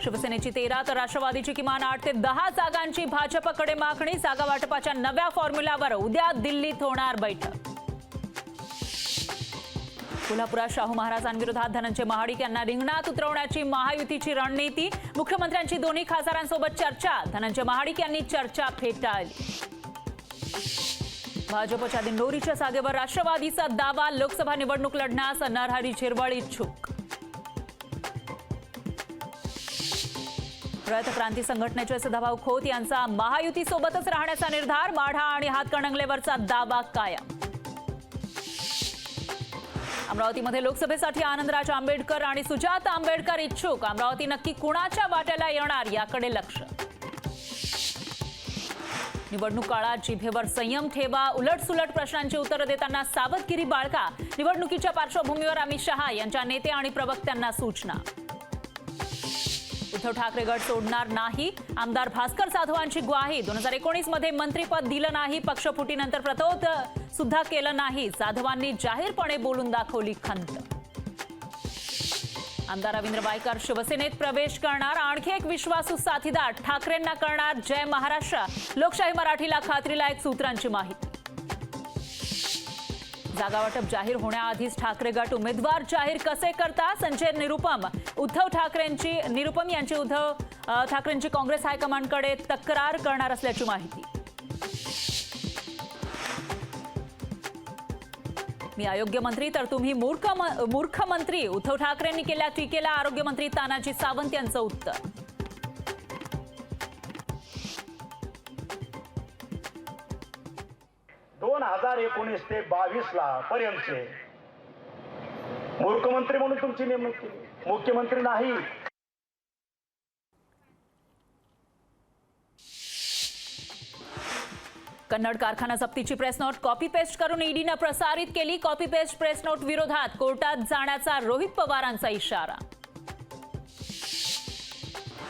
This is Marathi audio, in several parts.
शिवसेनेची 13 तर राष्ट्रवादीची किमान 8 ते 10 जागांची भाजपकडे मागणी। जागा वाटपाच्या नव्या फॉर्म्युलावर उद्या दिल्लीत होणार बैठक। कोल्हापुरात शाहू महाराजांविरोधात धनंजय महाडिक यांना रिंगणात उतरवण्याची महायुतीची रणनीती। मुख्यमंत्र्यांची दोन्ही खासदारांसोबत चर्चा। धनंजय महाडिक यांनी चर्चा फेटाळली। भाजपच्या दिंडोरीच्या जागेवर राष्ट्रवादीचा दावा। लोकसभा निवडणूक लढण्यास नरहरी झिरवळ इच्छुक। रयत क्रांती संघटनेचे सदाभाऊ खोत यांचा महायुतीसोबतच राहण्याचा निर्धार। माढा आणि हातकणंगलेवरचा दावा कायम। अमरावतीमध्ये लोकसभेसाठी आनंदराज आंबेडकर आणि सुजाता आंबेडकर इच्छुक। अमरावती नक्की कुणाच्या वाट्याला येणार याकडे लक्ष। निवडणूक काळात जिभेवर संयम ठेवा। उलटसुलट प्रश्नांची उत्तरं देताना सावधगिरी बाळगा। निवडणुकीच्या पार्श्वभूमीवर अमित शहा यांच्या नेते आणि प्रवक्त्यांना सूचना। उद्धव ठाकरे गट सोडणार नाही। आमदार भास्कर जाधवांची ग्वाही। 2019 मध्ये मंत्रिपद दिलं नाही। पक्षफुटीनंतर प्रतोद सुद्धा केलं नाही। जाधवांनी जाहीरपणे बोलून दाखवली खंत। आमदार रवींद्र वायकर शिवसेनेत प्रवेश करणार। आणखी एक विश्वासू साथीदार ठाकरेंना करणार जय महाराष्ट्र। लोकशाही मराठीला खात्रीलायक सूत्रांची माहिती। जागा वाटप जाहीर होण्याआधीच ठाकरे गट उमेदवार जाहीर कसे करता? संजय निरुपम यांची उद्धव ठाकरेंची काँग्रेस हायकमांडकडे तक्रार करणार असल्याची माहिती। मी अयोग्य मंत्री तर तुम्ही मूर्ख मंत्री। उद्धव ठाकरेंनी केल्या टीकेला आरोग्यमंत्री तानाजी सावंत यांचं उत्तर। दोन 2019 ते 22 पर्यंतचे मूर्खमंत्री म्हणून तुमची नेमणूक केली, मुख्यमंत्री नाही। कन्नड कारखाना जप्तीची प्रेस नोट कॉपी पेस्ट करून ईडीनं प्रसारित केली। कॉपी पेस्ट प्रेस नोट विरोधात कोर्टात जाण्याचा रोहित पवारांचा इशारा।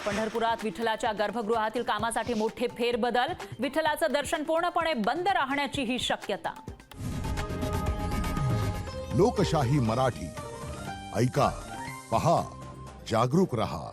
पंढरपुरात विठ्ठलाच्या गर्भगृहातील कामासाठी मोठे फेरबदल। विठ्ठलाचं दर्शन पूर्णपणे बंद राहण्याचीही शक्यता। लोकशाही मराठी ऐका, पहा, जागरूक रहा।